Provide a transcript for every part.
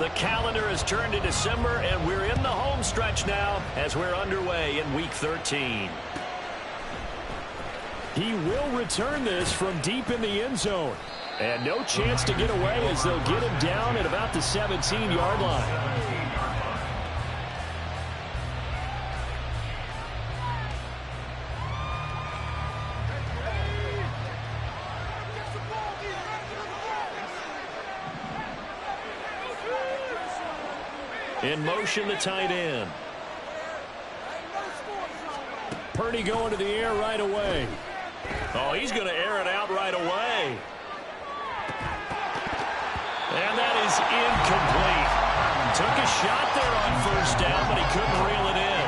The calendar has turned to December, and we're in the home stretch now as we're underway in Week 13. He will return this from deep in the end zone. And no chance to get away as they'll get him down at about the 17-yard line. In motion, the tight end. Purdy going to the air right away. Oh, he's going to air it out right away. And that is incomplete. Took a shot there on first down, but he couldn't reel it in.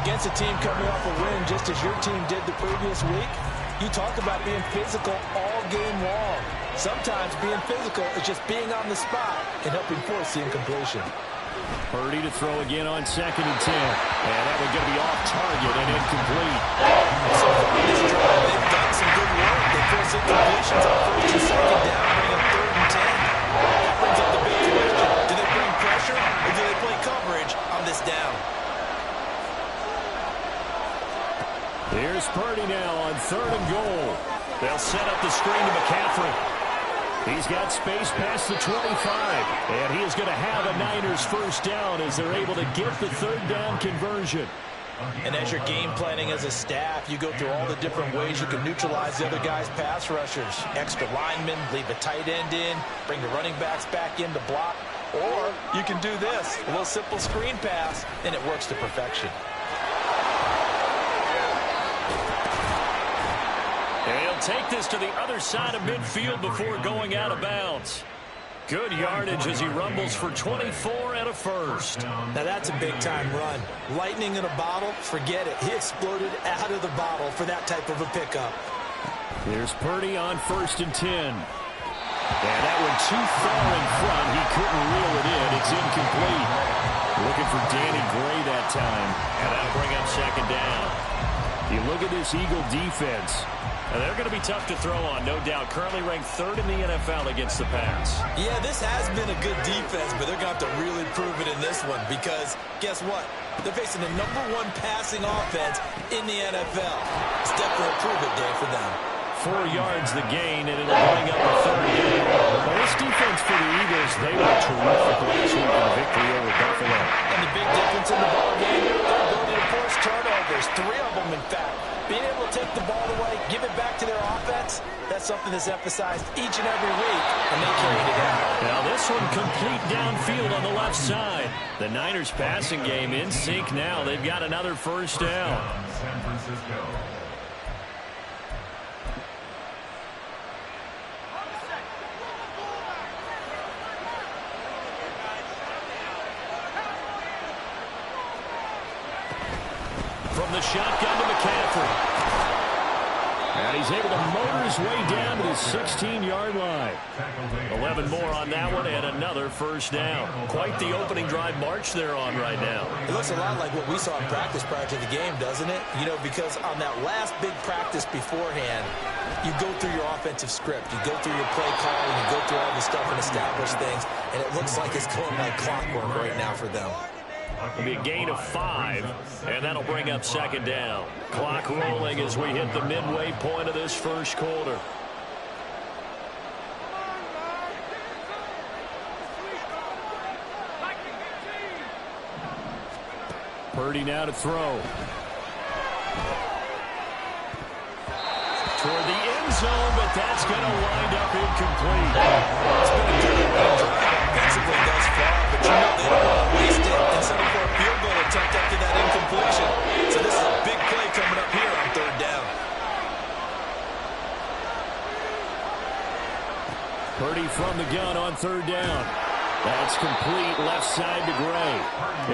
Against a team coming off a win just as your team did the previous week, you talk about being physical all game long. Sometimes being physical is just being on the spot and helping force the incompletion. Purdy to throw again on 2nd and 10. And that one's going to be off target and incomplete. So far in this drive, they've done some good work. They force incompletions on 1st and 2nd down, bring up 3rd and 10. That brings up the big question. Do they bring pressure or do they play coverage on this down? Here's Purdy now on 3rd and goal. They'll set up the screen to McCaffrey. He's got space past the 25. And he is going to have a Niners first down as they're able to get the 3rd down conversion. And as you're game planning as a staff, you go through all the different ways you can neutralize the other guy's pass rushers. Extra linemen, leave a tight end in, bring the running backs back in to block. Or you can do this, a little simple screen pass, and it works to perfection. And he'll take this to the other side of midfield before going out of bounds. Good yardage as he rumbles for 24 and a first. Now that's a big-time run. Lightning in a bottle, forget it. He exploded out of the bottle for that type of a pickup. Here's Purdy on 1st and 10. And that one too far in front. He couldn't reel it in. It's incomplete. Looking for Danny Gray that time. And that'll bring up 2nd down. You look at this Eagle defense. And they're going to be tough to throw on, no doubt. Currently ranked 3rd in the NFL against the pass. Yeah, this has been a good defense, but they're going to have to really prove it in this one because guess what? They're facing the #1 passing offense in the NFL. It's definitely a prove-it day for them. 4 yards the gain, and it'll bring up a 3rd down. Well, this defense for the Eagles, they were terrific last week in the victory over Buffalo. And the big difference in the ball game, their ability to force turnovers, 3 of them, in fact. Being able to take the ball away, give it back to their offense, that's something that's emphasized each and every week, and they carried it out. Now this one complete downfield on the left side. The Niners passing game in sync now. They've got another first down. San Francisco. From the shotgun to McCaffrey. And he's able to motor his way down to the 16-yard line. 11 more on that one and another first down. Quite the opening drive march they're on right now. It looks a lot like what we saw in practice prior to the game, doesn't it? You know, because on that last big practice beforehand, you go through your offensive script. You go through your play call. You go through all the stuff and establish things. And it looks like it's going like clockwork right now for them. It'll be a gain of 5, and that'll bring up 2nd down. Clock rolling as we hit the midway point of this first quarter. Purdy now to throw. Toward the end zone, but that's going to wind up incomplete. It's been a good drive offensively thus far, but you know they don't want to waste it and settle for a field goal attempt after that incompletion. So this is a big play coming up here on 3rd down. Purdy from the gun on 3rd down. That's complete left side to Gray.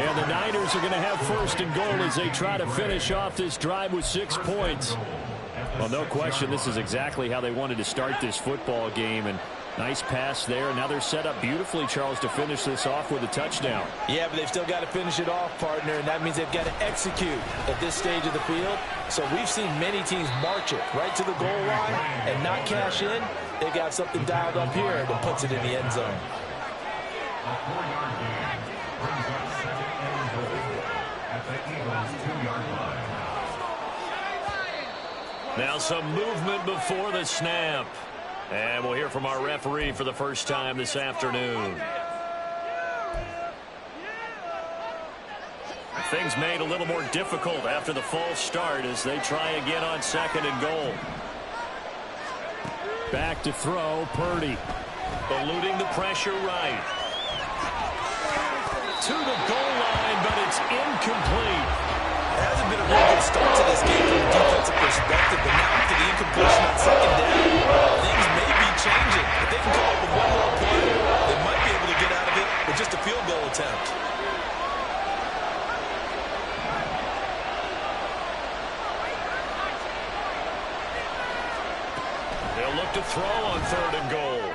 And the Niners are going to have 1st and goal as they try to finish off this drive with 6 points. Well, no question, this is exactly how they wanted to start this football game. And nice pass there. Now they're set up beautifully, Charles, to finish this off with a touchdown. Yeah, but they've still got to finish it off, partner, and that means they've got to execute at this stage of the field. So we've seen many teams march it right to the goal line and not cash in. They got something dialed up here that puts it in the end zone. A 4-yard gain brings up 2nd and goal at the Eagles' 2-yard line. Now some movement before the snap. And we'll hear from our referee for the first time this afternoon. Things made a little more difficult after the false start as they try again on 2nd and goal. Back to throw, Purdy. Eluding the pressure right. To the goal line, but it's incomplete. It hasn't been a real good start to this game from a defensive perspective, but now after the incompletion on 2nd down, things may be changing. If they can come up with one more play, they might be able to get out of it with just a field goal attempt. They'll look to throw on 3rd and goal.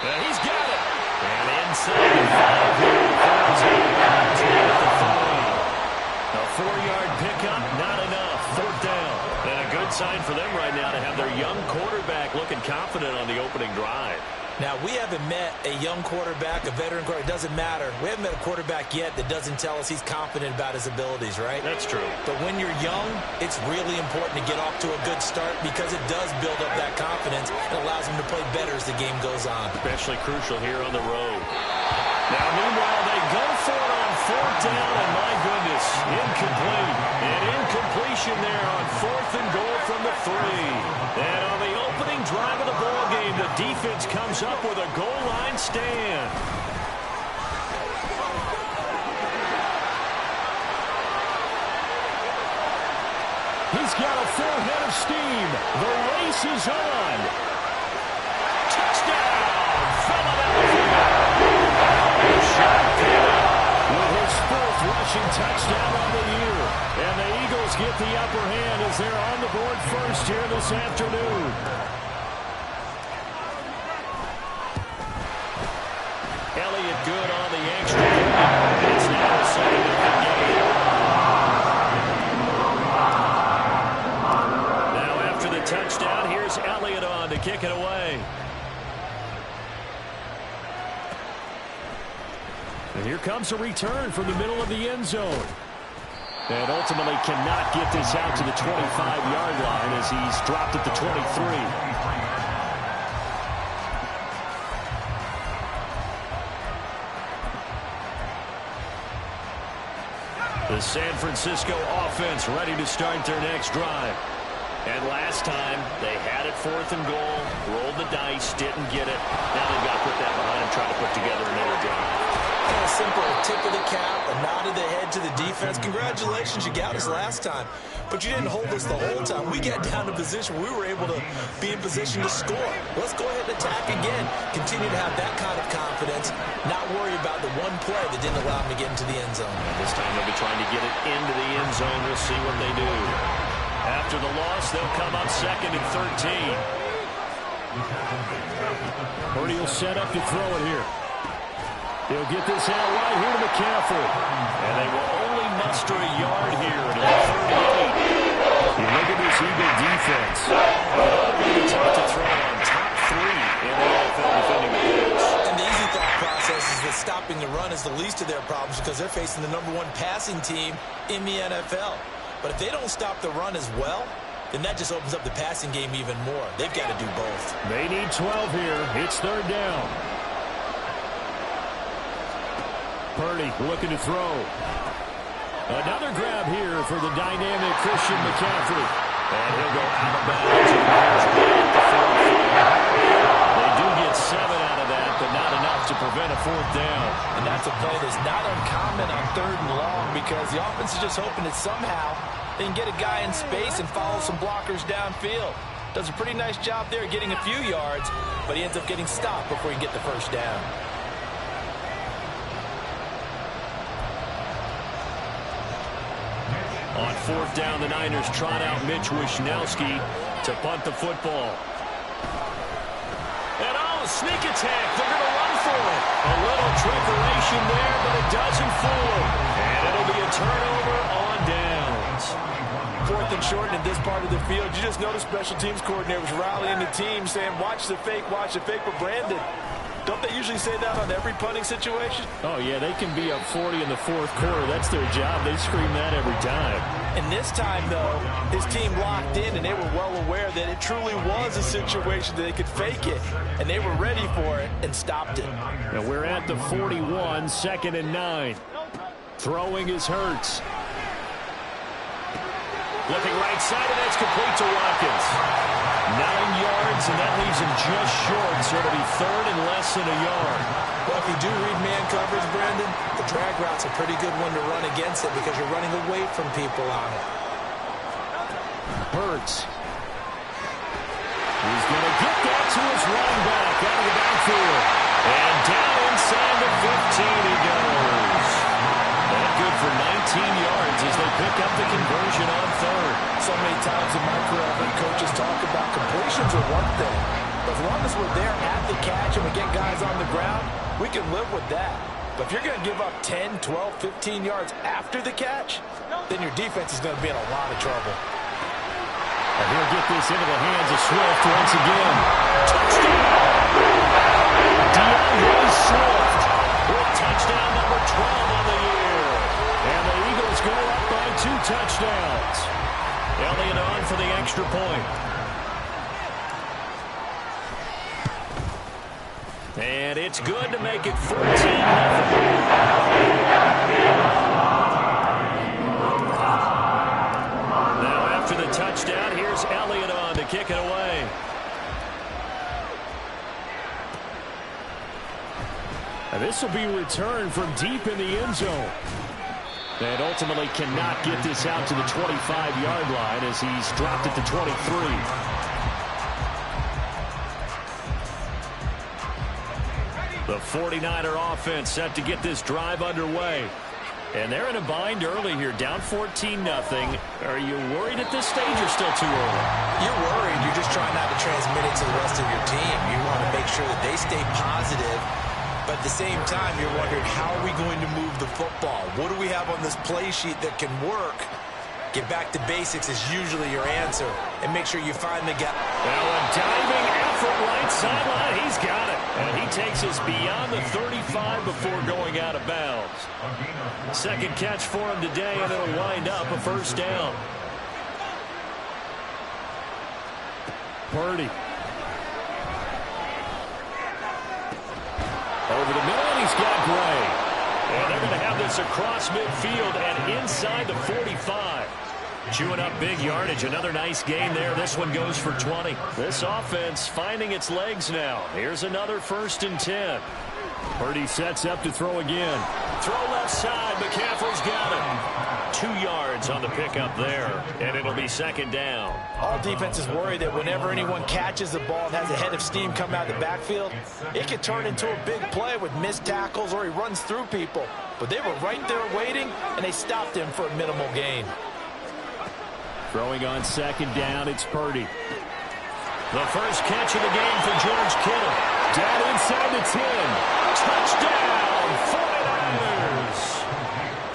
And he's got it. And inside the 5 here. A 4-yard pickup, not enough. 4th down. And a good sign for them right now to have their young quarterback looking confident on the opening drive. Now, we haven't met a young quarterback, a veteran quarterback. It doesn't matter. We haven't met a quarterback yet that doesn't tell us he's confident about his abilities, right? That's true. But when you're young, it's really important to get off to a good start because it does build up that confidence and allows him to play better as the game goes on. Especially crucial here on the road. Now, meanwhile, they go for it on 4th down, and my goodness, incomplete. An incompletion there on 4th and goal from the 3. And on the opening drive of the ball game, the defense comes up with a goal line stand. He's got a full head of steam. The race is on. Touchdown, Philadelphia. With his 4th rushing touchdown on the year. And the Eagles get the upper hand as they're on the board first here this afternoon. Elliott good on the extra point. It's now a 7-0 game. Now after the touchdown, here's Elliott on to kick it away. And here comes a return from the middle of the end zone. And ultimately cannot get this out to the 25-yard line as he's dropped at the 23. The San Francisco offense ready to start their next drive. And last time, they had it 4th and goal, rolled the dice, didn't get it. Now they've got to put that behind them, try to put together another drive. Kind of simple, a tip of the cap, a nod of the head to the defense. Congratulations, you got us last time. But you didn't hold us the whole time. We got down to position. We were able to be in position to score. Let's go ahead and attack again. Continue to have that kind of confidence. Not worry about the one play that didn't allow them to get into the end zone. This time they'll be trying to get it into the end zone. We'll see what they do. After the loss, they'll come up 2nd and 13. Purdy will set up to throw it here. He'll get this out right here to McCaffrey. And they will only muster a yard here at 38. You look at this Eagle defense. They'll be tough to throw on top 3 in the NFL defending the pass. And the easy thought process is that stopping the run is the least of their problems because they're facing the #1 passing team in the NFL. But if they don't stop the run as well, then that just opens up the passing game even more. They've got to do both. They need 12 here. It's 3rd down. Purdy looking to throw. Another grab here for the dynamic Christian McCaffrey. And he'll go out of bounds. They do get 7 out of that, but not enough to prevent a 4th down. And that's a play that's not uncommon on 3rd and long because the offense is just hoping that somehow they can get a guy in space and follow some blockers downfield. Does a pretty nice job there getting a few yards, but he ends up getting stopped before he can get the first down. On 4th down, the Niners trot out Mitch Wishnowsky to punt the football. And sneak attack. They're going to run for it. A little trickeration there, but it doesn't fool them. And it'll be a turnover on downs. 4th and short in this part of the field. You just notice special teams coordinators rallying the team saying, watch the fake for Brandon. Don't they usually say that on every punting situation? Oh, yeah, they can be up 40 in the fourth quarter. That's their job. They scream that every time. And this time, though, his team locked in, and they were well aware that it truly was a situation that they could fake it, and they were ready for it and stopped it. And we're at the 41, 2nd and 9. Throwing is Hurts. Looking right side, and that's complete to Watkins. 9 yards, and that leaves him just short, so it'll be 3rd and less than a yard. Well, if you do read man coverage, Brandon, the drag route's a pretty good one to run against it because you're running away from people on it. Hurts. He's going to get that to his running back out of the backfield. And down inside the 15 he goes. And good for 19 yards as they pick up the conversion on 3rd. So many times in my career, I've heard coaches talk about completions are one thing. But as long as we're there at the catch and we get guys on the ground, we can live with that. But if you're going to give up 10, 12, 15 yards after the catch, then your defense is going to be in a lot of trouble. And he'll get this into the hands of Swift once again. Touchdown! DeAndre Swift with touchdown number 12 on the year. And the Eagles go up by 2 touchdowns. Elliott on for the extra point. And it's good to make it 14-0. Now after the touchdown, here's Elliott on to kick it away. And this will be returned from deep in the end zone. And ultimately cannot get this out to the 25-yard line as he's dropped it to 23. The 49er offense set to get this drive underway. And they're in a bind early here, down 14-0. Are you worried at this stage or still too early? You're worried. You're just trying not to transmit it to the rest of your team. You want to make sure that they stay positive. But at the same time, you're wondering, how are we going to move the football? What do we have on this play sheet that can work? Get back to basics is usually your answer. And make sure you find the guy. Well, a diving effort right sideline. He's got it. And he takes us beyond the 35 before going out of bounds. Second catch for him today, and it'll wind up a first down. Purdy. Over the middle, and he's got Gray. And they're going to have this across midfield and inside the 45. Chewing up big yardage. Another nice gain there. This one goes for 20. This offense finding its legs now. Here's another 1st and 10. Purdy sets up to throw again. Throw left side. McCaffrey's got it. 2 yards on the pickup there. And it'll be 2nd down. All defenses worry that whenever anyone catches the ball and has a head of steam come out of the backfield, it could turn into a big play with missed tackles or he runs through people. But they were right there waiting, and they stopped him for a minimal gain. Throwing on 2nd down, it's Purdy. The first catch of the game for George Kittle. Down inside the 10. Touchdown, 49ers.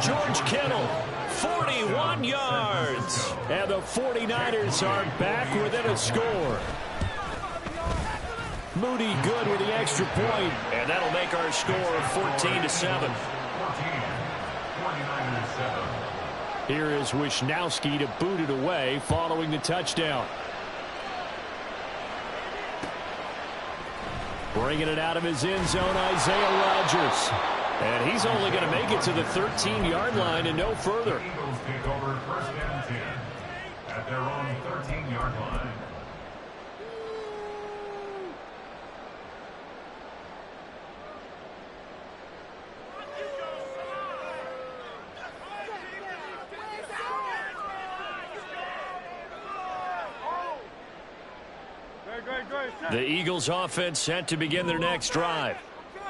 George Kittle, 41 yards. And the 49ers are back within a score. Moody good with the extra point. And that'll make our score 14-7. Here is Wisnowski to boot it away following the touchdown. Bringing it out of his end zone, Isaiah Rodgers. And he's only going to make it to the 13-yard line and no further. Eagles take over 1st and 10 at their own 13-yard line. The Eagles offense set to begin their next drive.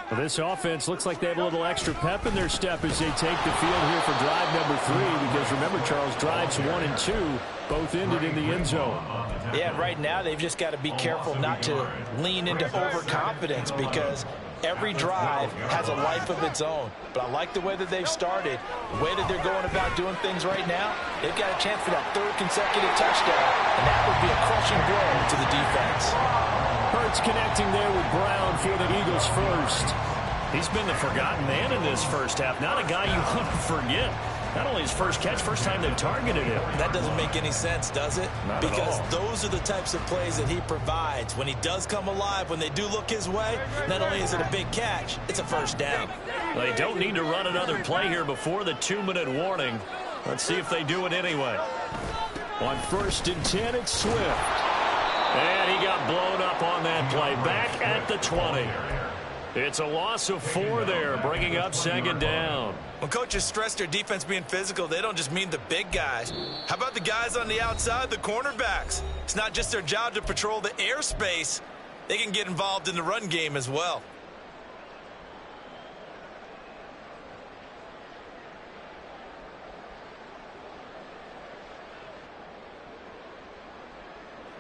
Well, this offense looks like they have a little extra pep in their step as they take the field here for drive number 3, because remember, Charles, drives 1 and 2 both ended in the end zone. Yeah, right now they've just got to be careful not to lean into overconfidence, because every drive has a life of its own. But I like the way that they've started, the way that they're going about doing things right now. They've got a chance for that 3rd consecutive touchdown, and that would be a crushing blow to the defense. Hurts connecting there with Brown for the Eagles first. He's been the forgotten man in this first half. Not a guy you want to forget. Not only his first catch, first time they've targeted him. That doesn't make any sense, does it? Not because at all. those are the types of plays that he provides. When he does come alive, when they do look his way, not only is it a big catch, it's a first down. They don't need to run another play here before the 2-minute warning. Let's see if they do it anyway. On 1st and 10, it's Swift. And he got blown up on that play. Back at the 20. It's a loss of 4 there, bringing up 2nd down. When coaches stress their defense being physical, they don't just mean the big guys. How about the guys on the outside, the cornerbacks? It's not just their job to patrol the airspace. They can get involved in the run game as well.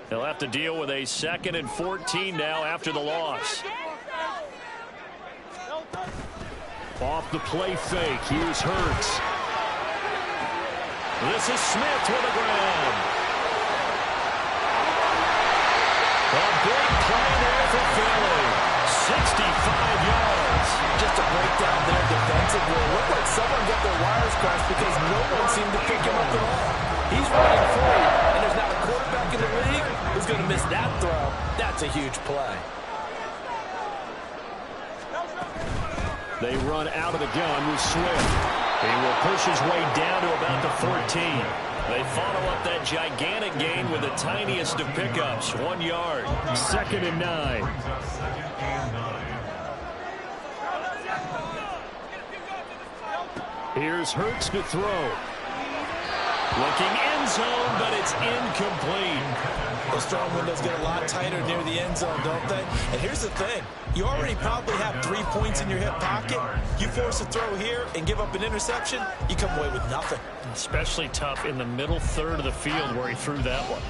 They'll have to deal with a 2nd and 14 now after the loss. Off the play fake. Here's Hurts. This is Smith with a grab. A big play there for Philly. 65 yards. Just a breakdown there defensively. It looked like someone got their wires crossed because no one seemed to pick him up at all. He's running free, and there's not a quarterback in the league who's going to miss that throw. That's a huge play. They run out of the gun with Swift. He will push his way down to about the 14. They follow up that gigantic gain with the tiniest of pickups, 1 yard. 2nd and 9. Here's Hurts to throw. Looking end zone, but it's incomplete. Those throwing windows get a lot tighter near the end zone, don't they? And here's the thing. You already probably have 3 points in your hip pocket. You force a throw here and give up an interception, you come away with nothing. Especially tough in the middle third of the field where he threw that one.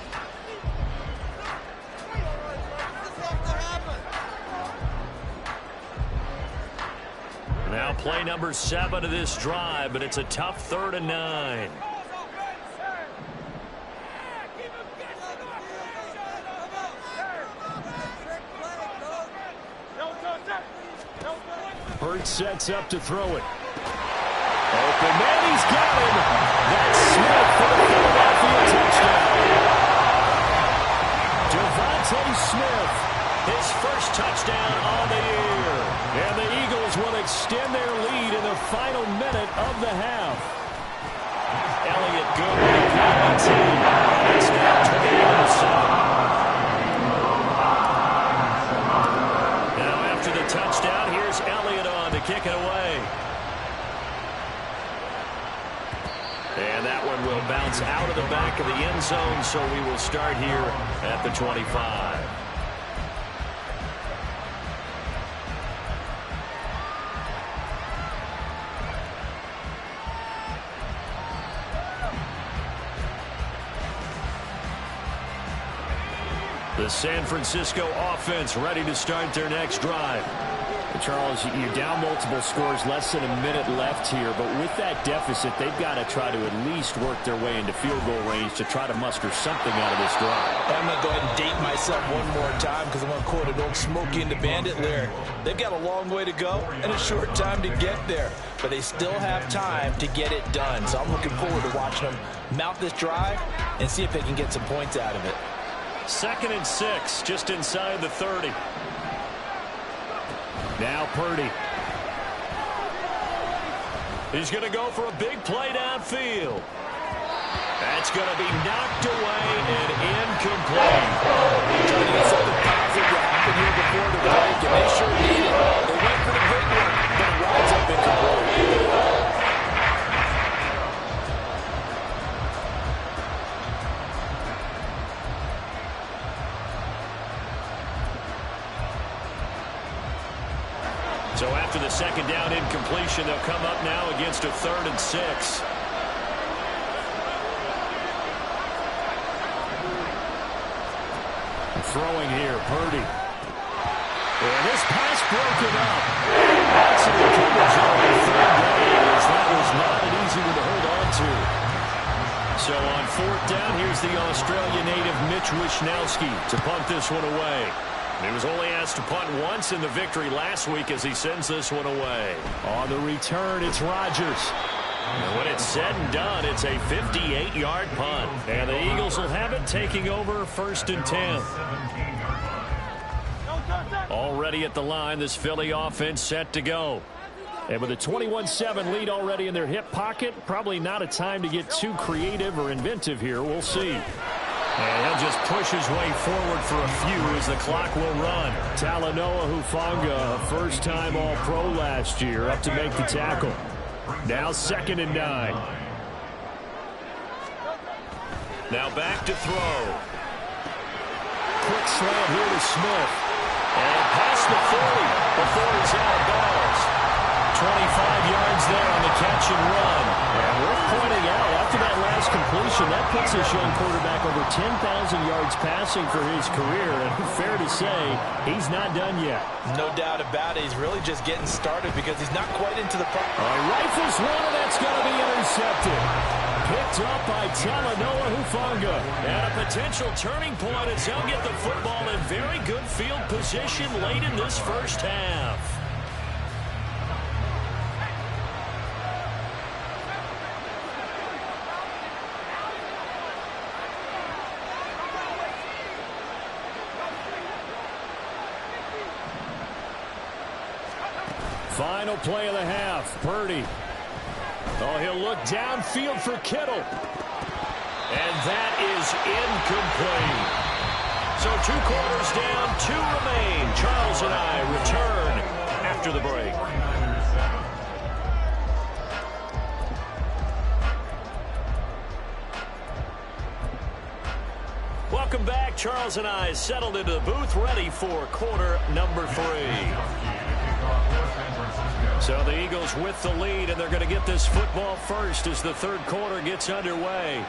Now play number 7 of this drive, but it's a tough 3rd and 9. Hurts sets up to throw it. Open man, he's got him. That's Smith for the Philadelphia touchdown. Devontae Smith, his first touchdown on the year. And the Eagles will extend their lead in the final minute of the half. Elliott good with the PAT. It's now 28-7. Now after the touchdown, here's Elliott on to kick it away. And that one will bounce out of the back of the end zone, so we will start here at the 25. The San Francisco offense ready to start their next drive. Charles, you're down multiple scores, less than a minute left here, but with that deficit, they've got to try to at least work their way into field goal range to try to muster something out of this drive. I'm going to go ahead and date myself one more time because I'm going to quote an old Smokey and the Bandit lyric. They've got a long way to go and a short time to get there, but they still have time to get it done. So I'm looking forward to watching them mount this drive and see if they can get some points out of it. 2nd and 6, just inside the 30. Now Purdy. He's going to go for a big play downfield. That's going to be knocked away and incomplete. Trying to get something positive to happen here before the break, and they sure need it. They went for the big one, but it winds up incomplete. So after the 2nd down incompletion, they'll come up now against a 3rd and 6. Throwing here, Purdy. And this pass broken up. That's an coverage on the 3rd down, as that was not an easy one to hold on to. So on 4th down, here's the Australian native Mitch Wishnowsky to punt this one away. He was only asked to punt once in the victory last week as he sends this one away. On the return, it's Rodgers. And when it's said and done, it's a 58-yard punt. And the Eagles will have it, taking over 1st and 10. Already at the line, this Philly offense set to go. And with a 21-7 lead already in their hip pocket, probably not a time to get too creative or inventive here. We'll see. And he'll just push his way forward for a few as the clock will run. Talanoa Hufanga, a first-time All-Pro last year, up to make the tackle. Now 2nd and 9. Now back to throw. Quick slant here to Smith. And past the 40 before he's out of bounds. 25 yards there on the catch and run. And worth pointing out, after that last completion, that puts this young quarterback over 10,000 yards passing for his career. And fair to say, he's not done yet. No doubt about it. He's really just getting started because he's not quite into the rifles one, and that's going to be intercepted. Picked up by Talanoa Hufanga. And a potential turning point as he'll get the football in very good field position late in this first half. Final play of the half. Purdy. Oh, he'll look downfield for Kittle. And that is incomplete. So 2 quarters down, 2 remain. Charles and I return after the break. Welcome back. Charles and I settled into the booth, ready for quarter number 3. So the Eagles with the lead, and they're going to get this football first as the 3rd quarter gets underway.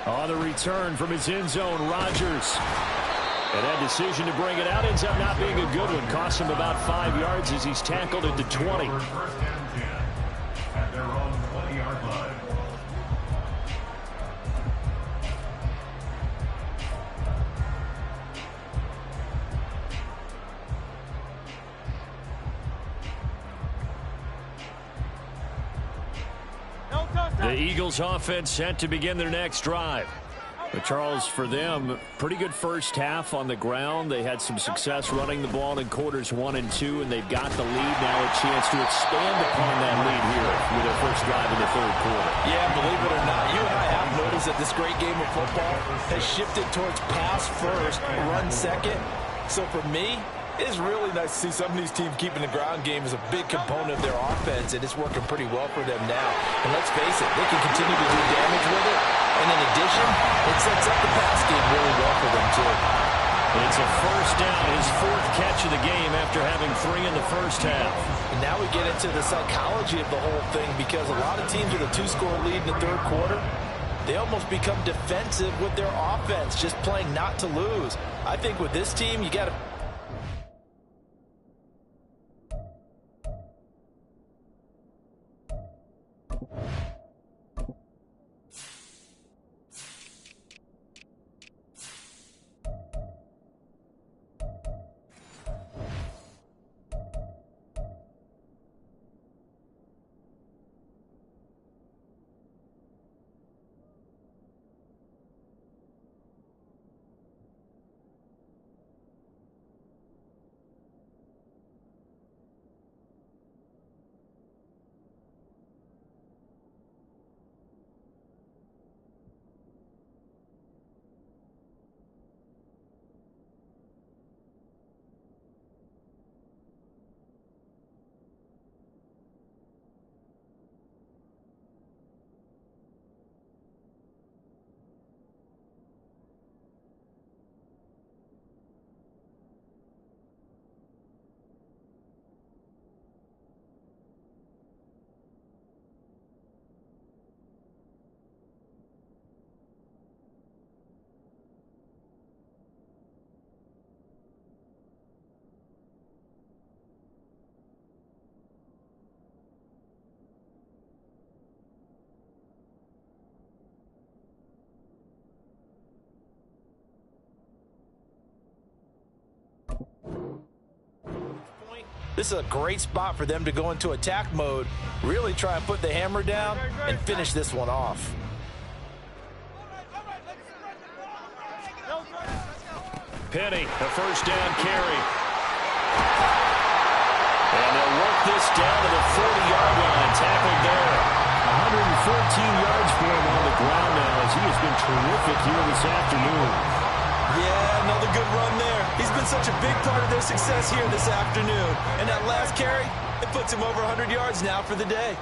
On the return from his end zone, Rodgers. And that decision to bring it out ends up not being a good one. Cost him about 5 yards as he's tackled into 20. At their own 20-yard line. The Eagles offense set to begin their next drive. But Charles, for them, pretty good first half on the ground. They had some success running the ball in quarters 1 and 2, and they've got the lead now, a chance to expand upon that lead here with their first drive in the 3rd quarter. Yeah, believe it or not, you and I have noticed that this great game of football has shifted towards pass first, run second. So for me, it is really nice to see some of these teams keeping the ground game as a big component of their offense, and it's working pretty well for them now. And let's face it, they can continue to do damage with it. And in addition, it sets up the pass game really well for them, too. It's a first down, his 4th catch of the game after having 3 in the first half. And now we get into the psychology of the whole thing, because a lot of teams with a 2-score lead in the 3rd quarter, they almost become defensive with their offense, just playing not to lose. I think with this team, you got to This is a great spot for them to go into attack mode, really try and put the hammer down and finish this one off. Penny, a first down carry. And they'll work this down to the 40-yard line, tackled there. 114 yards for him on the ground now as he has been terrific here this afternoon. Yeah, another good run there. He's been such a big part of their success here this afternoon. And that last carry, it puts him over 100 yards now for the day.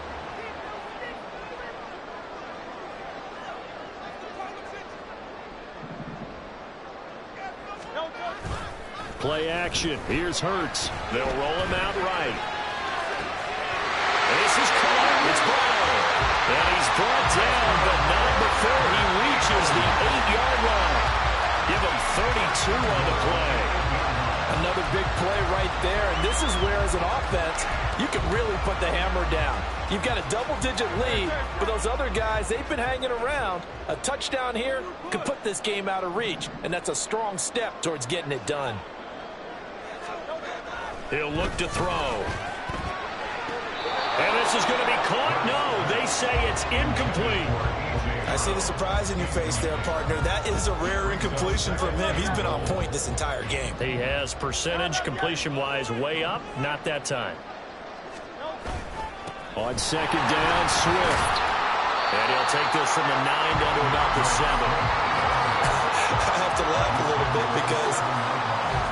Play action. Here's Hurts. They'll roll him out right. This is caught. It's Brown. And he's brought down, but not before he reaches the 8-yard line. Give him 32 on the play. Another big play right there. And this is where, as an offense, you can really put the hammer down. You've got a double-digit lead, but those other guys, they've been hanging around. A touchdown here could put this game out of reach, and that's a strong step towards getting it done. He'll look to throw. And this is going to be caught. No, they say it's incomplete. I see the surprise in your face there, partner. That is a rare incompletion from him. He's been on point this entire game. He has percentage completion-wise way up. Not that time. On second down, Swift. And he'll take this from the 9 down to about the 7. I have to laugh a little bit because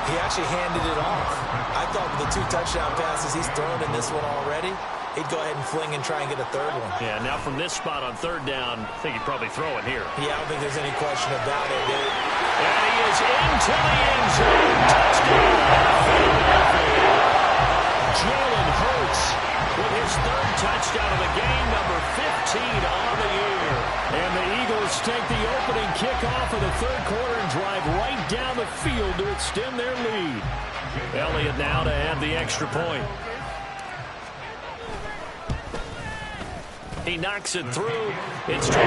he actually handed it off. I thought with the 2 touchdown passes he's thrown in this one already, he'd go ahead and fling and try and get a third one. Yeah, now from this spot on third down, I think he'd probably throw it here. Yeah, I don't think there's any question about it, dude. And he is into the end zone. Touchdown. Jalen Hurts with his 3rd touchdown of the game, number 15 on the year. And the Eagles take the opening kickoff of the 3rd quarter and drive right down the field to extend their lead. Elliott now to add the extra point. He knocks it through. It's 28-7.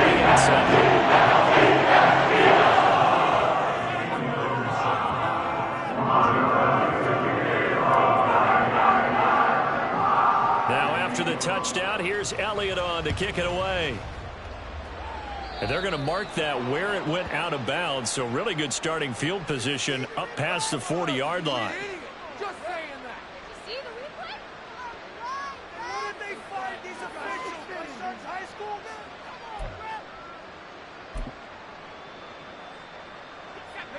Now after the touchdown, here's Elliott on to kick it away. And they're going to mark that where it went out of bounds. So really good starting field position up past the 40-yard line. Just saying that. See the replay? What did they find these officials? My son's high school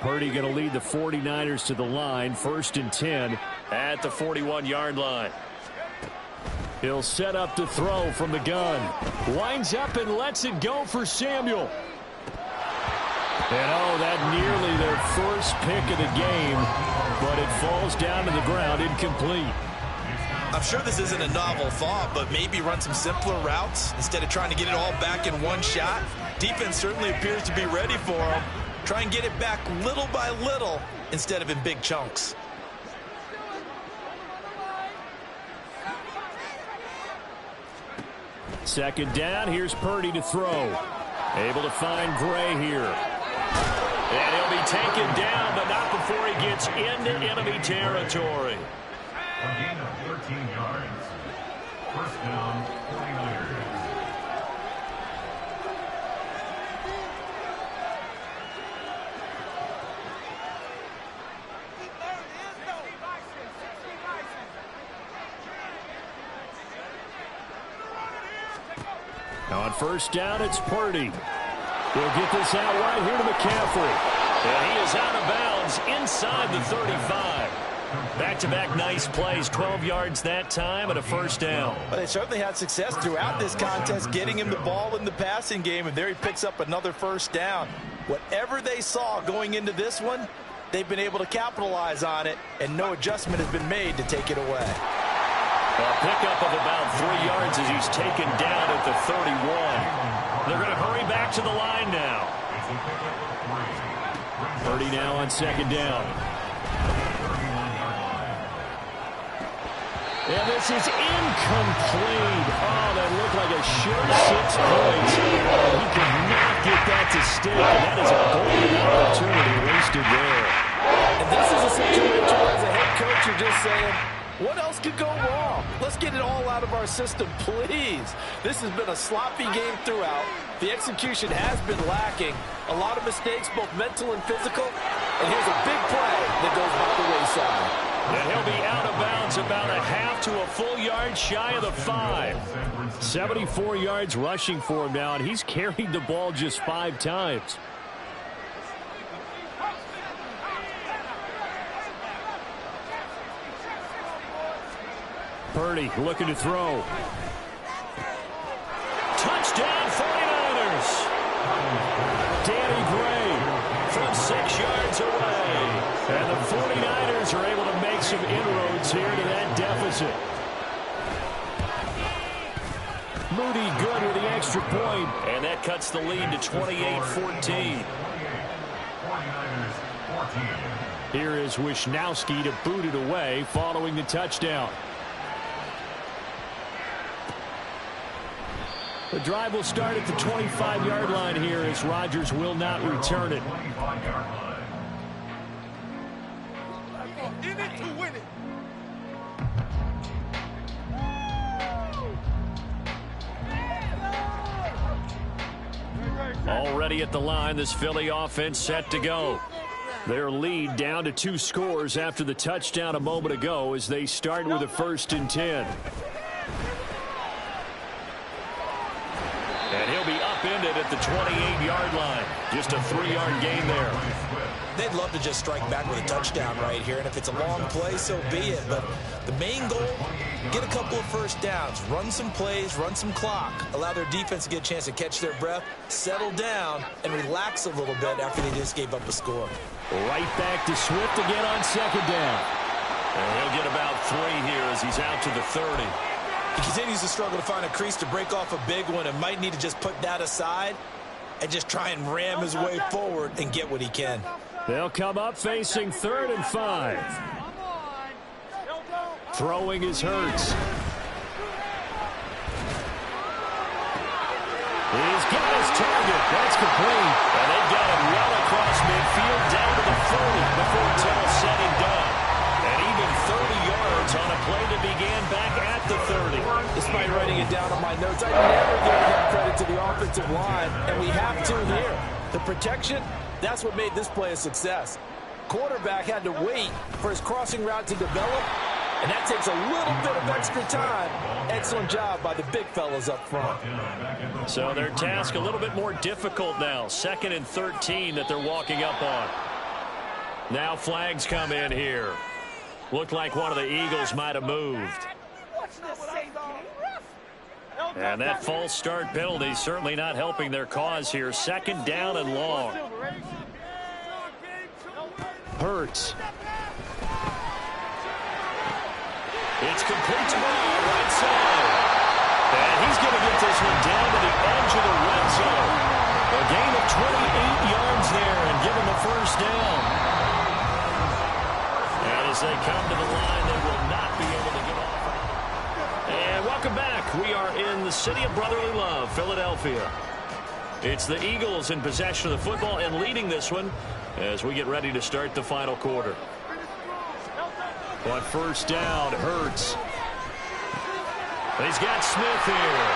now? Purdy going to lead the 49ers to the line. 1st and 10 at the 41-yard line. He'll set up to throw from the gun. Winds up and lets it go for Samuel. And oh, that nearly their first pick of the game, but it falls down to the ground incomplete. I'm sure this isn't a novel thought, but maybe run some simpler routes instead of trying to get it all back in one shot. Defense certainly appears to be ready for him. Try and get it back little by little instead of in big chunks. Second down, here's Purdy to throw. Able to find Gray here. And he'll be taken down, but not before he gets into enemy territory. A gain of 13 yards. First down, 49ers. Now on first down, it's Purdy. He'll get this out right here to McCaffrey. And he is out of bounds inside the 35. Back-to-back nice plays, 12 yards that time and a first down. Well, they certainly had success throughout this contest, getting him the ball in the passing game, and there he picks up another first down. Whatever they saw going into this one, they've been able to capitalize on it, and no adjustment has been made to take it away. A pickup of about 3 yards as he's taken down at the 31. They're going to hurry back to the line now. Purdy now on second down. And this is incomplete. Oh, that looked like a sure 6 points. He could not get that to stick. And that is a golden opportunity wasted there. And this is a situation where as a head coach you're just saying, What else could go wrong? Let's get it all out of our system, please. This has been a sloppy game throughout. The execution has been lacking. A lot of mistakes, both mental and physical. And here's a big play that goes by the wayside. And he'll be out of bounds about a half to a full yard shy of the 5. 74 yards rushing for him now, and he's carried the ball just 5 times. Purdy looking to throw. Touchdown 49ers. Danny Gray from 6 yards away. And the 49ers are able to make some inroads here to that deficit. Moody good with the extra point, and that cuts the lead to 28-14. Here is Wisnowski to boot it away following the touchdown. The drive will start at the 25-yard line here as Rodgers will not return it. In it to win it. Already at the line, this Philly offense set to go. Their lead down to 2 scores after the touchdown a moment ago as they start with a 1st and 10. And he'll be upended at the 28-yard line. Just a 3-yard gain there. They'd love to just strike back with a touchdown right here, and if it's a long play, so be it. But the main goal, get a couple of first downs, run some plays, run some clock, allow their defense to get a chance to catch their breath, settle down, and relax a little bit after they just gave up a score. Right back to Swift again on 2nd down. And he'll get about 3 here as he's out to the 30. He continues to struggle to find a crease to break off a big one and might need to just put that aside and just try and ram his way forward and get what he can. They'll come up facing 3rd and 5. Throwing is Hurts. He's got his target. That's complete. And they've got it well across midfield down to the 40 before it's all said and done. And even 30 yards on a play that began back at the 30. Despite writing it down on my notes, I never give enough credit to the offensive line, and we have to here. The protection, that's what made this play a success. Quarterback had to wait for his crossing route to develop, and that takes a little bit of extra time. Excellent job by the big fellas up front. So their task a little bit more difficult now. 2nd and 13 that they're walking up on. Now flags come in here. Looked like one of the Eagles might have moved. And that false start penalty certainly not helping their cause here. 2nd down and long. Hurts. It's complete to Moore, right side. And he's going to get this one down to the edge of the red zone. A gain of 28 yards there and give him the 1st down. And as they come to the line, they will not be able to get off. And welcome back. We are in the city of brotherly love, Philadelphia. It's the Eagles in possession of the football and leading this one as we get ready to start the final quarter. On 1st down, Hurts. He's got Smith here.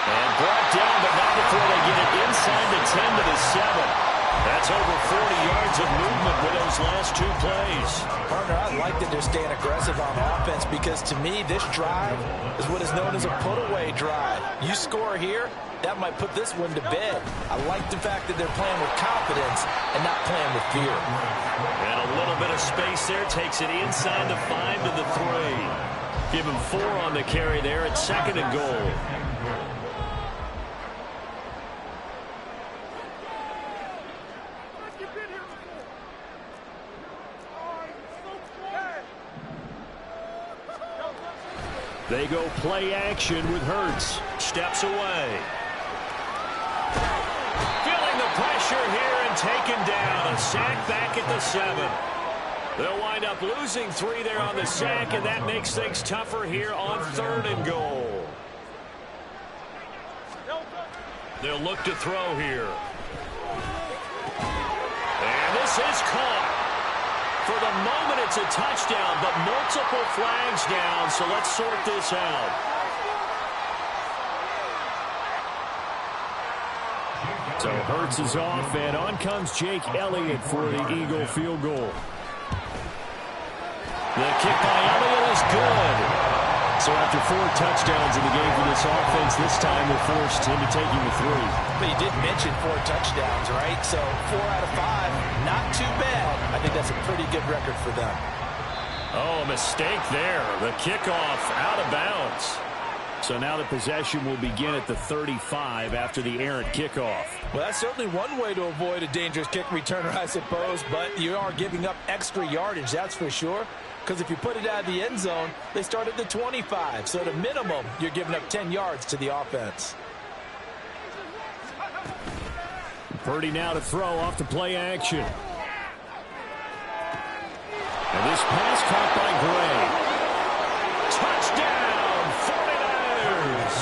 And brought down, but not before they get it inside the 10 to the 7. That's over 40 yards of movement with those last 2 plays. Partner, I like that they're staying aggressive on offense because to me, this drive is what is known as a put-away drive. You score here, that might put this one to bed. I like the fact that they're playing with confidence and not playing with fear. And a little bit of space there takes it inside the 5 to the 3. Give him 4 on the carry there at 2nd and goal. They go play action with Hurts. Steps away. Feeling the pressure here and taken down. A sack back at the 7. They'll wind up losing 3 there on the sack, and that makes things tougher here on 3rd and goal. They'll look to throw here. And this is caught. For the moment, it's a touchdown, but multiple flags down, so let's sort this out. So Hurts is off, and on comes Jake Elliott for the Eagle field goal. The kick by Elliott is good. So after 4 touchdowns in the game for this offense, this time they're forced into taking the 3. But you did mention 4 touchdowns, right? So 4 out of 5, not too bad. I think that's a pretty good record for them. Oh, a mistake there. The kickoff out of bounds. So now the possession will begin at the 35 after the errant kickoff. Well, that's certainly one way to avoid a dangerous kick returner, I suppose, but you are giving up extra yardage, that's for sure. Because if you put it out of the end zone, they start at the 25. So at a minimum, you're giving up 10 yards to the offense. Purdy now to throw off to play action. And this pass caught by Gray. Touchdown, 49ers!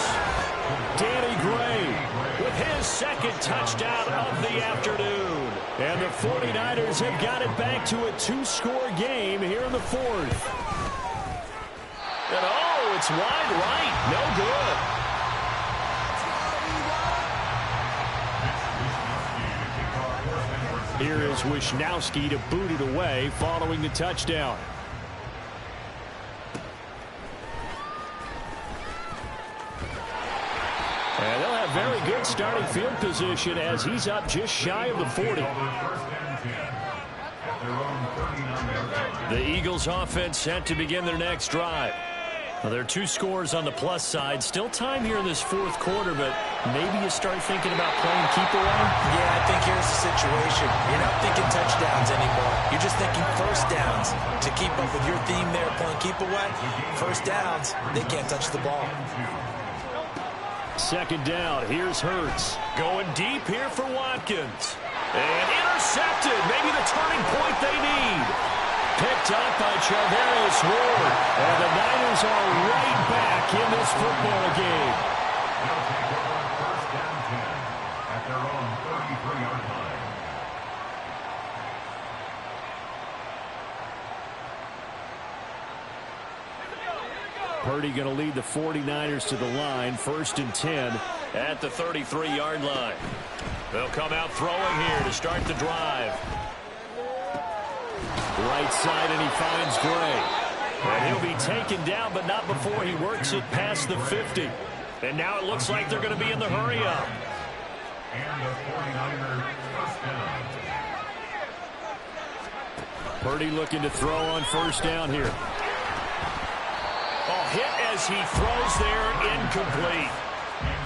Danny Gray with his second touchdown of the afternoon. And the 49ers have got it back to a 2-score game here in the 4th. And oh, it's wide right. No good. Here is Wisnowski to boot it away following the touchdown. And they'll have very good starting field position as he's up just shy of the 40. The Eagles offense set to begin their next drive. Well, there are 2 scores on the plus side. Still time here in this 4th quarter, but maybe you start thinking about playing keep away? Yeah, I think here's the situation. You're not thinking touchdowns anymore. You're just thinking first downs. To keep up with your theme there, playing keep away, first downs, they can't touch the ball. 2nd down. Here's Hurts. Going deep here for Watkins. And intercepted. Maybe the turning point they need. Picked up by Charvarius Ward. And the Niners are right back in this football game. They'll take over first down 10 at their own 33-yard line. Purdy going to lead the 49ers to the line. 1st and 10 at the 33-yard line. They'll come out throwing here to start the drive. Right side, and he finds Gray. And he'll be taken down, but not before he works it past the 50. And now it looks like they're going to be in the hurry-up. And the 49ers first down. Purdy looking to throw on 1st down here. Oh, hit as he throws there, incomplete.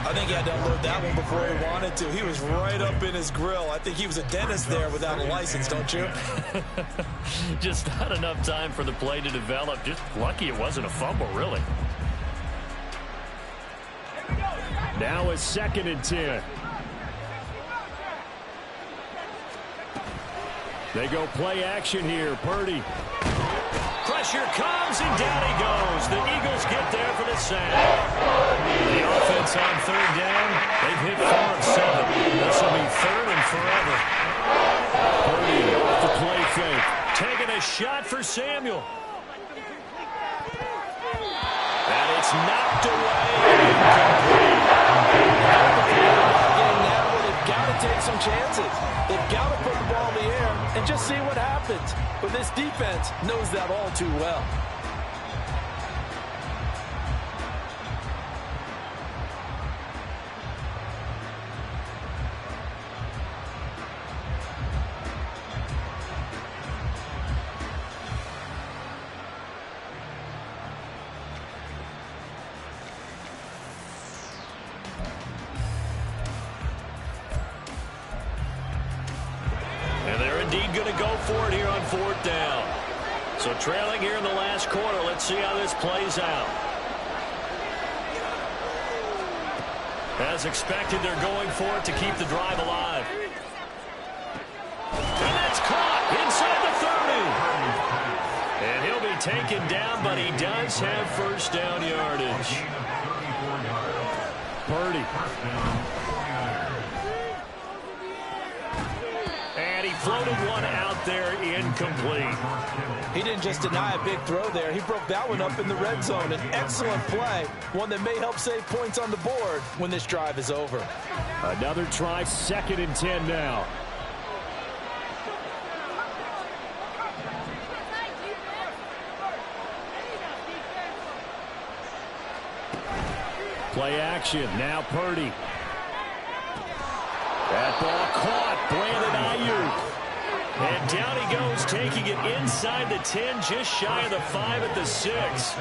I think he had to unload that one before he wanted to. He was right up in his grill. I think he was a dentist there without a license, don't you? Just not enough time for the play to develop. Just lucky it wasn't a fumble, really. Now it's 2nd and 10. They go play action here. Purdy. Pressure comes, and down he goes. The Eagles get there for the sack. The offense on 3rd down. They've hit 4 of 7. This will be 3rd and forever. Purdy off the play fake. Taking a shot for Samuel. And it's knocked away. Now they've got to take some chances. They've got to put the ball in the air and just see what happens. But this defense knows that all too well. Going to go for it here on 4th down. So trailing here in the last quarter. Let's see how this plays out. As expected, they're going for it to keep the drive alive. And that's caught inside the 30. And he'll be taken down, but he does have 1st down yardage. Purdy. floated one out there, incomplete. He didn't just deny a big throw there. He broke that one up in the red zone. An excellent play, one that may help save points on the board when this drive is over. Another try, 2nd and 10 now. Play action, now Purdy. That ball caught, Brandon Ayuk. And down he goes, taking it inside the 10, just shy of the 5 at the 6.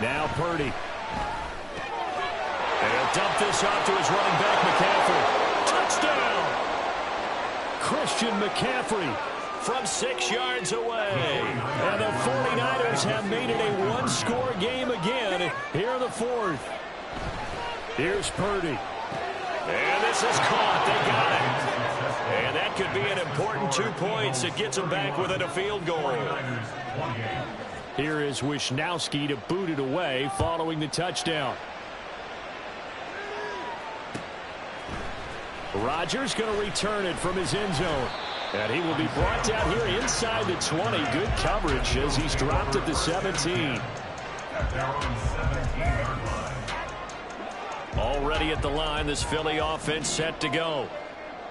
Now Purdy. And he'll dump this off to his running back, McCaffrey. Touchdown! Christian McCaffrey from 6 yards away. And the 49ers have made it a one-score game again here in the 4th. Here's Purdy. And this is caught. They got it. And that could be an important 2 points. It gets them back within a field goal. Here is Wishnowski to boot it away following the touchdown. Rodgers going to return it from his end zone. And he will be brought down here inside the 20. Good coverage as he's dropped at the 17. Already at the line, this Philly offense set to go.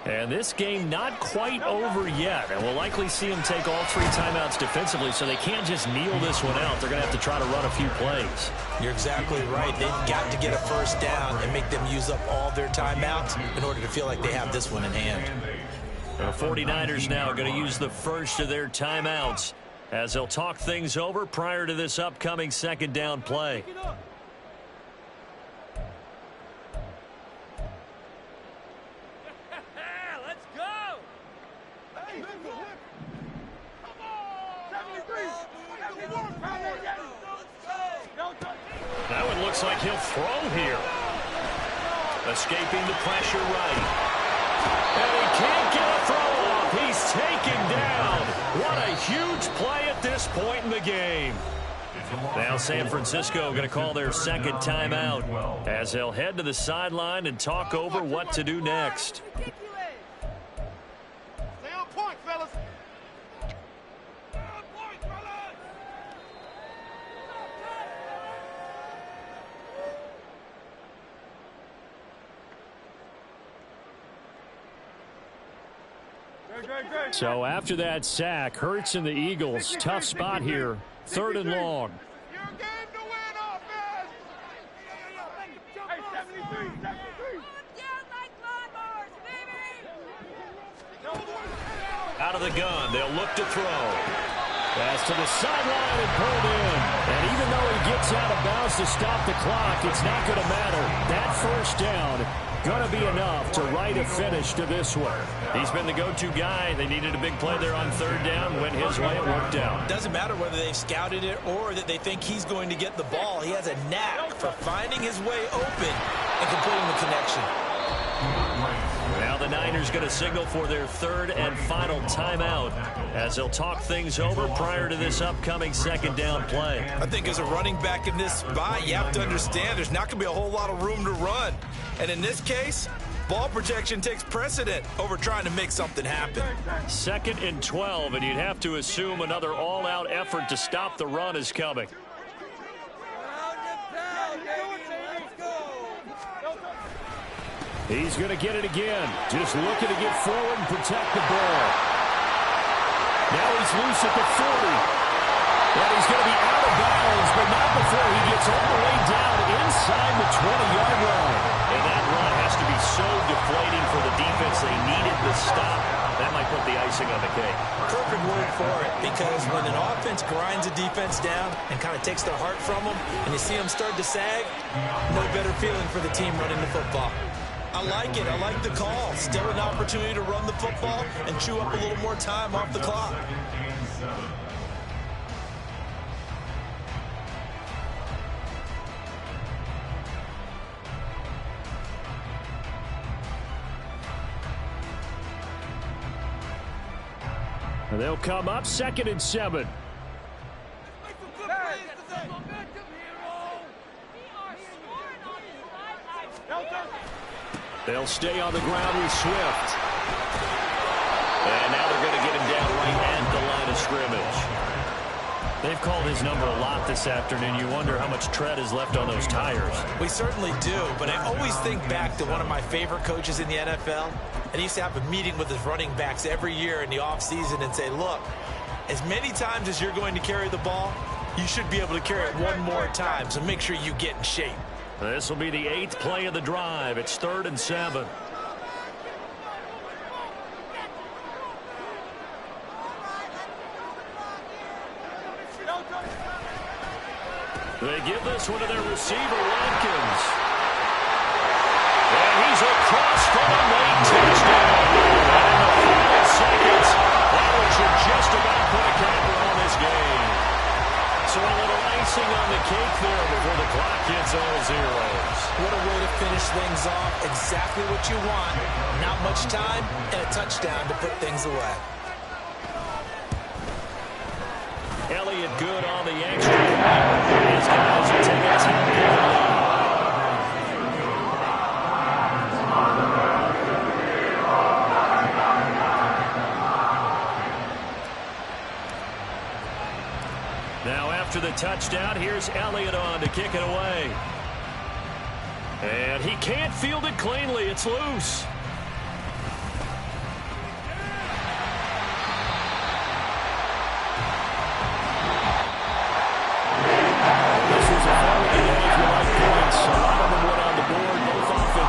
And this game not quite over yet. And we'll likely see them take all 3 timeouts defensively, so they can't just kneel this one out. They're going to have to try to run a few plays. You're exactly right. They've got to get a first down and make them use up all their timeouts in order to feel like they have this one in hand. The 49ers now going to use the first of their timeouts as they'll talk things over prior to this upcoming 2nd down play. Let's go! Hey, come on! That one looks like he'll throw here. Escaping the pressure right. And he can't get a throw off. He's taken down. What a huge play at this point in the game. Now San Francisco going to call their 2nd timeout as they'll head to the sideline and talk over what to do next. Stay on point, fellas. Stay on point, fellas. So after that sack, Hurts and the Eagles, tough spot here. 3rd and long. You're game to win, offense. Hey, 73, 73. Out of the gun, they'll look to throw. Pass to the sideline and pulled in. And even though he gets out of bounds to stop the clock, it's not going to matter. That first down going to be enough to write a finish to this one. He's been the go-to guy. They needed a big play there on 3rd down. Went his way. It worked out. Doesn't matter whether they've scouted it or that they think he's going to get the ball. He has a knack for finding his way open and completing the connection. Now the Niners going to signal for their 3rd and final timeout as they'll talk things over prior to this upcoming 2nd down play. I think as a running back in this spot, you have to understand there's not going to be a whole lot of room to run. And in this case, ball protection takes precedent over trying to make something happen. 2nd and 12, and you'd have to assume another all-out effort to stop the run is coming. He's going to get it again. Just looking to get forward and protect the ball. Now he's loose at the 40. And he's going to be out of bounds, but not before he gets all the way down inside the 20-yard line. And that run has to be so deflating for the defense. They needed the stop. That might put the icing on the cake. Perfect word for it, because when an offense grinds a defense down and kind of takes their heart from them, and you see them start to sag, no better feeling for the team running the football. I like it. I like the call. Still an opportunity to run the football and chew up a little more time off the clock. And they'll come up 2nd and 7. They'll stay on the ground with Swift. scrimmage. They've called his number a lot this afternoon. You wonder how much tread is left on those tires. We certainly do, but I always think back to one of my favorite coaches in the NFL. And he used to have a meeting with his running backs every year in the offseason and say, look, as many times as you're going to carry the ball, you should be able to carry it one more time, so make sure you get in shape. This will be the 8th play of the drive. It's 3rd and 7. They give this one to their receiver, Watkins. And he's across for a late touchdown. And in the final seconds, Ballard should just about put a capper on this game. So a little icing on the cake there before the clock hits all zeros. What a way to finish things off. Exactly what you want. Not much time and a touchdown to put things away. Elliott good on the extra point. These guys will take a 10-point lead. Now after the touchdown, here's Elliott on to kick it away. And he can't field it cleanly. It's loose.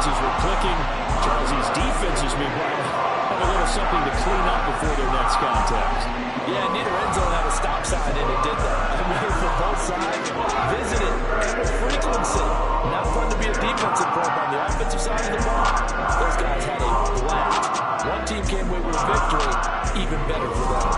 Were clicking. Charles's defenses, meanwhile, have a little something to clean up before their next contact. Yeah, neither end zone had a stop sign, and it did that. I mean, for both sides, visited and with frequency. Not fun to be a defensive prep on the offensive side of the ball. Those guys had a blast. One team came away with a victory, even better for them.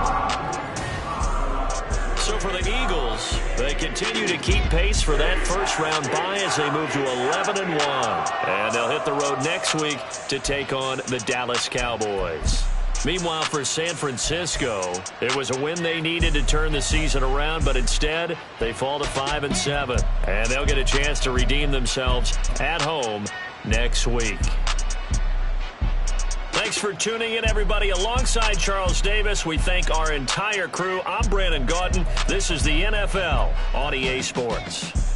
So for the Eagles, they continue to keep pace for that first-round bye as they move to 11-1. And they'll hit the road next week to take on the Dallas Cowboys. Meanwhile, for San Francisco, it was a win they needed to turn the season around, but instead, they fall to 5-7. And they'll get a chance to redeem themselves at home next week. Thanks for tuning in, everybody. Alongside Charles Davis, we thank our entire crew. I'm Brandon Gaudin. This is the NFL on EA Sports.